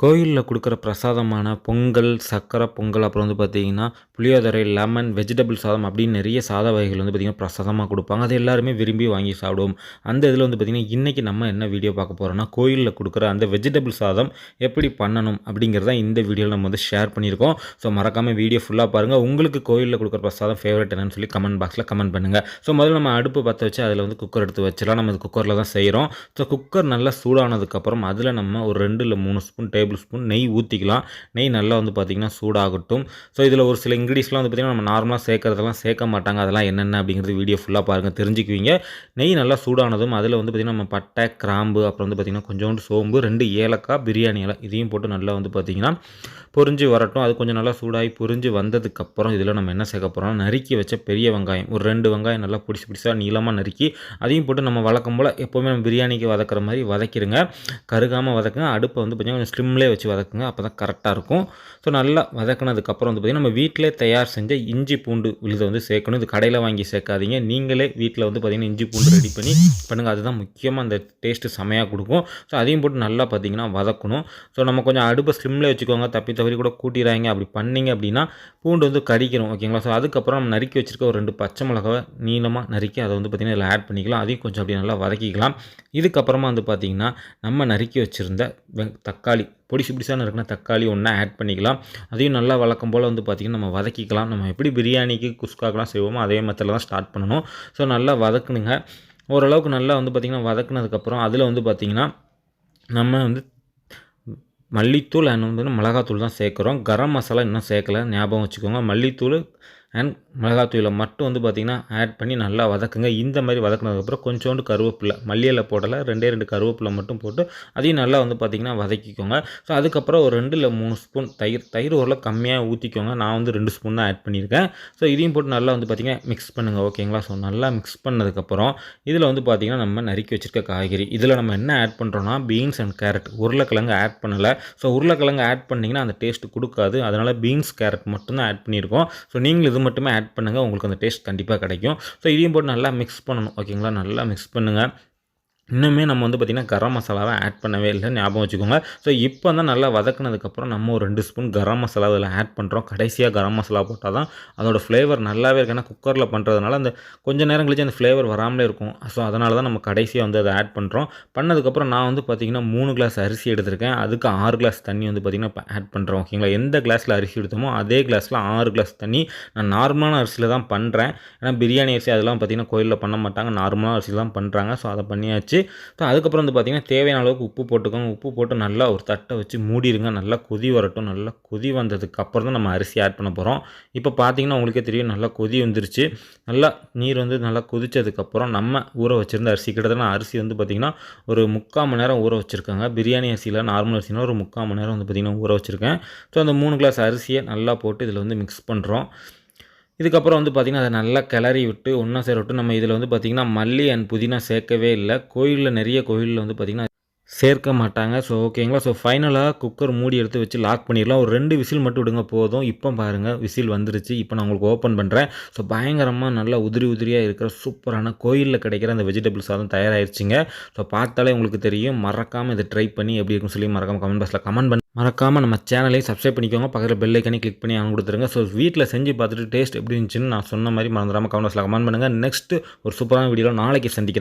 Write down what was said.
கோயில்ல குடுக்குற பிரசாதமான பொங்கல், சர்க்கரை பொங்கல், அப்புறம் வந்து பார்த்தீங்கன்னா, புளியோதரை, லெமன், வெஜிடபிள் சாதம் அப்படின்னு நெறைய சாத வகைகள் வந்து பார்த்தீங்கன்னா, பிரசாதமா குடுப்பாங்க. அது எல்லாருமே விரும்பி வாங்கி சாப்பிடுவோம். அந்த இதில வந்து பார்த்தீங்கன்னா, இன்னைக்கு நம்ம என்ன வீடியோ பார்க்க போறோம்னா, கோயில்ல குடுக்குற அந்த வெஜிடபிள் சாதம் எப்படி பண்ணணும் அப்படிங்கிறத இந்த வீடியோல நம்ம வந்து ஷேர் பண்ணியிருக்கோம். ஸோ மறக்காம வீடியோ ஃபுல்லா பாருங்க. உங்களுக்கு கோயில்ல குடுக்குற பிரசாதம் ஃபேவரைட் என்னன்னு சொல்லி கமெண்ட் பாக்ஸ்ல கமெண்ட் பண்ணுங்க. ஸோ முதல்ல நம்ம அடுப்பு பத்த வச்சு அதில வந்து குக்கர் எடுத்து வச்சிடலாம். நம்ம இது குக்கர்ல தான் செய்றோம். ஸோ குக்கர் நல்லா சூடானதுக்கப்புறம் அதில நம்ம ஒரு 2 இல்ல 3 ஸ்பூன் டேபிள் ஸ்பூன் நெய் ஊற்றிக்கலாம். நெய் நல்லா வந்து பார்த்திங்கன்னா சூடாகட்டும். ஸோ இதில் ஒரு சில இன்க்ரீடியன்ஸ்லாம் வந்து பார்த்திங்கன்னா நம்ம நார்மலாக சேர்க்குறதெல்லாம் சேர்க்க மாட்டாங்க. அதெல்லாம் என்னென்ன அப்படிங்கிறது வீடியோ ஃபுல்லாக பாருங்கள், தெரிஞ்சுக்குவீங்க. நெய் நல்லா சூடானதும் அதில் வந்து பார்த்திங்கன்னா நம்ம பட்டை, கிராம்பு, அப்புறம் வந்து பார்த்திங்கன்னா கொஞ்சோண்டு சோம்பு, 2 ஏலக்காய், பிரியாணி இலை இதையும் போட்டு நல்லா வந்து பார்த்திங்கன்னா பொரிஞ்சு வரட்டும். அது கொஞ்சம் நல்லா சூடாகி பொரிஞ்சு வந்ததுக்கப்புறம் இதில் நம்ம என்ன சேர்க்க போகிறோம்னா, நறுக்கி வச்ச பெரிய வெங்காயம் ஒரு 2 வெங்காயம் நல்லா பொடிசா நீளமாக நறுக்கி அதையும் போட்டு நம்ம வழக்கம் போல் எப்போவுமே நம்ம பிரியாணிக்கு வதக்குற மாதிரி வதக்கிடுங்க. கருகாமல் வதக்குங்க. அடுப்பை வந்து பார்த்திங்கன்னா கொஞ்சம் ஸ்லிம்லேயே வச்சு வதக்குங்க. அப்போ தான் கரெக்டாக இருக்கும். ஸோ நல்லா வதக்குனதுக்கப்புறம் வந்து பார்த்திங்கன்னா நம்ம வீட்டிலே தயார் செஞ்ச இஞ்சி பூண்டு விழுதை வந்து சேர்க்கணும். இது கடையில் வாங்கி சேர்க்காதீங்க. நீங்களே வீட்டில் வந்து பார்த்திங்கன்னா இஞ்சி பூண்டு ரெடி பண்ணி பண்ணுங்கள். அதுதான் முக்கியமாக அந்த டேஸ்ட்டு செமையாக கொடுக்கும். ஸோ அதையும் போட்டு நல்லா பார்த்திங்கன்னா வதக்கணும். ஸோ நம்ம கொஞ்சம் அடுப்பை ஸ்லிம்லேயே வச்சுக்கோங்க. தப்பி தவறி கூட கூட்டிடுறாங்க. அப்படி பண்ணிங்க அப்படின்னா பூண்டு வந்து கடிக்கணும். ஓகேங்களா? ஸோ அதுக்கப்புறம் நம்ம நறுக்கி வச்சுருக்க ஒரு 2 பச்சை மிளகாவை நீளமாக நறுக்கி அதை வந்து பார்த்திங்கன்னா இதில் ஆட் பண்ணிக்கலாம். அதையும் கொஞ்சம் அப்படி நல்லா வதக்கிக்கலாம். இதுக்கப்புறமா வந்து பார்த்திங்கன்னா நம்ம நறுக்கி வச்சுருந்த தக்காளி பொடிசா நறுக்குன தக்காளி ஒன்றா ஆட் பண்ணிக்கலாம். அதையும் நல்லா வழக்கம் போல் வந்து பார்த்திங்கன்னா நம்ம வதக்கிக்கலாம். நம்ம எப்படி பிரியாணிக்கு குஸ்காக்கெலாம் செய்வோமோ அதே மெத்தடில் தான் ஸ்டார்ட் பண்ணணும். ஸோ நல்லா வதக்குனுங்க. ஓரளவுக்கு நல்லா வந்து பார்த்திங்கன்னா வதக்குனதுக்கப்புறம் அதில் வந்து பார்த்திங்கன்னா நம்ம வந்து மல்லித்தூள் அண்ட் வந்து மிளகாத்தூள் தான் சேர்க்குறோம். கரம் மசாலா இன்னும் சேர்க்கல, ஞாபகம் வச்சுக்கோங்க. மல்லித்தூள் அண்ட் மிளகாத்தூளை மட்டும் வந்து பார்த்திங்கன்னா ஆட் பண்ணி நல்லா வதக்குங்க. இந்த மாதிரி வதக்குனதுக்கப்புறம் கொஞ்சோண்டு கருவேப்பிலை, மல்லி இலை போடலை, 2 கருவேப்பிலை மட்டும் போட்டு அதையும் நல்லா வந்து பார்த்திங்கன்னா வதக்கிக்கோங்க. ஸோ அதுக்கப்புறம் ஒரு 2 இல்லை 3 ஸ்பூன் தயிர் ஓரளவு கம்மியாக ஊற்றிக்கோங்க. நான் வந்து 2 ஸ்பூன் தான் ஆட் பண்ணியிருக்கேன். ஸோ இதையும் போட்டு நல்லா வந்து பார்த்திங்கன்னா மிக்ஸ் பண்ணுங்கள். ஓகேங்களா? ஸோ நல்லா மிக்ஸ் பண்ணதுக்கப்புறம் இதில் வந்து பார்த்திங்கன்னா நம்ம நறுக்கி வச்சுருக்க காய்கறி இதில் நம்ம என்ன ஆட் பண்ணுறோன்னா பீன்ஸ் அண்ட் கேரட், உருளைக்கிழங்கு ஆட் பண்ணலை. ஸோ உருளைக்கிழங்கு ஆட் பண்ணிங்கன்னா அந்த டேஸ்ட்டு கொடுக்காது. அதனால் பீன்ஸ், கேரட் மட்டும்தான் ஆட் பண்ணியிருக்கோம். ஸோ நீங்களும் இது மட்டுமே ஆட் பண்ணுங்கள். உங்களுக்கு அந்த டேஸ்ட் கண்டிப்பாக கிடைக்கும். ஸோ இதையும் போட்டு நல்லா மிக்ஸ் பண்ணணும். ஓகேங்களா? நல்லா மிக்ஸ் பண்ணுங்கள். இன்னுமே நம்ம வந்து பார்த்திங்கன்னா கரம் மசாலாவை ஆட் பண்ணவே இல்லை, ஞாபகம் வச்சுக்கோங்க. ஸோ இப்போ தான் நல்லா வதக்குனதுக்கப்புறம் நம்ம ஒரு 2 ஸ்பூன் கரம் மசாலா அதில் ஆட் பண்ணுறோம். கடைசியாக கரம் மசாலா போட்டால் தான் அதோடய ஃப்ளேவர் நல்லாவே இருக்கும். ஏன்னா குக்கரில் பண்ணுறதுனால அந்த கொஞ்சம் நேரம் கழிச்சு அந்த ஃப்ளேவர் வராமலே இருக்கும். ஸோ அதனால தான் நம்ம கடைசியாக வந்து அதை ஆட் பண்ணுறோம். பண்ணதுக்கப்புறம் நான் வந்து பார்த்திங்கன்னா 3 கிளாஸ் அரிசி எடுத்திருக்கேன். அதுக்கு 6 கிளாஸ் தண்ணி வந்து பார்த்திங்கன்னா இப்போ ஆட் பண்ணுறோம். ஓகேங்களா? எந்த கிளாஸில் அரிசி எடுத்தோமோ அதே கிளாஸில் 6 கிளாஸ் தண்ணி. நான் நார்மலான அரிசியில் தான் பண்ணுறேன். ஏன்னா பிரியாணி அரிசி அதெல்லாம் பார்த்திங்கன்னா கோயிலில் பண்ண மாட்டாங்க. நார்மலான அரிசியில் தான் பண்ணுறாங்க. ஸோ அதை பண்ணியாச்சு. ஸோ அதுக்கப்புறம் வந்து பார்த்திங்கன்னா தேவையான அளவுக்கு உப்பு போட்டுக்கோங்க. உப்பு போட்டு நல்லா ஒரு தட்டை வச்சு மூடிடுங்க. நல்லா கொதி வரட்டும். நல்லா கொதி வந்ததுக்கப்புறம் தான் நம்ம அரிசி ஆட் பண்ண போகிறோம். இப்போ பார்த்திங்கன்னா உங்களுக்கே தெரியும், நல்லா கொதி வந்துருச்சு. நல்லா நீர் வந்து நல்லா கொதித்ததுக்கப்புறம் நம்ம ஊற வச்சுருந்த அரிசி கிட்டத்தட்ட அரிசி வந்து பார்த்திங்கன்னா ஒரு 3/4 மணி நேரம் ஊற வச்சுருக்காங்க. பிரியாணி அரிசியில் நார்மல் அரிசினா ஒரு 3/4 மணி நேரம் வந்து பார்த்திங்கன்னா ஊற வச்சுருக்கேன். ஸோ அந்த 3 கிளாஸ் அரிசியை நல்லா போட்டு இதில் வந்து மிக்ஸ் பண்ணுறோம். இதுக்கப்புறம் வந்து பார்த்திங்கன்னா அதை நல்லா கிளறி விட்டு ஒன்றா சேர விட்டு நம்ம இதில் வந்து பார்த்திங்கன்னா மல்லி அண்ட் புதினா சேர்க்கவே இல்லை. நிறைய கோயிலில் வந்து பார்த்திங்கன்னா சேர்க்க மாட்டாங்க. ஸோ ஓகேங்களா? ஸோ ஃபைனலாக குக்கர் மூடி எடுத்து வச்சு லாக் பண்ணிடலாம். ஒரு 2 விசில் மட்டும் விடுங்க போதும். இப்போ பாருங்கள் விசில் வந்துருச்சு. இப்போ நான் உங்களுக்கு ஓப்பன் பண்ணுறேன். ஸோ பயங்கரமாக நல்லா உதிரியாக இருக்கிற சூப்பரான கோயிலில் கிடைக்கிற அந்த வெஜிடபிள் சாதம் தயாராகிடுச்சிங்க. ஸோ பார்த்தாலே உங்களுக்கு தெரியும். மறக்காமல் இதை ட்ரை பண்ணி எப்படி இருக்குன்னு சொல்லி மறக்காமல் கமெண்ட் பாக்ஸில் கமெண்ட் பண்ணி மறக்காமல் நம்ம சேனலையும் சப்ஸ்கிரைப் பண்ணிக்கோங்க. பக்கத்தில் பெல் ஐக்கானே கிளிக் பண்ணி ஆன் கொடுத்துருங்க. ஸோ வீட்டில் செஞ்சு பார்த்துட்டு டேஸ்ட் எப்படி இருந்துச்சுன்னு நான் சொன்ன மாதிரி மறந்துடாமல் கமெண்ட் பாக்ஸில் கமெண்ட் பண்ணுங்கள். நெக்ஸ்ட்டு ஒரு சூப்பரான வீடியோவில் நாளைக்கு சந்திக்கிறேன்.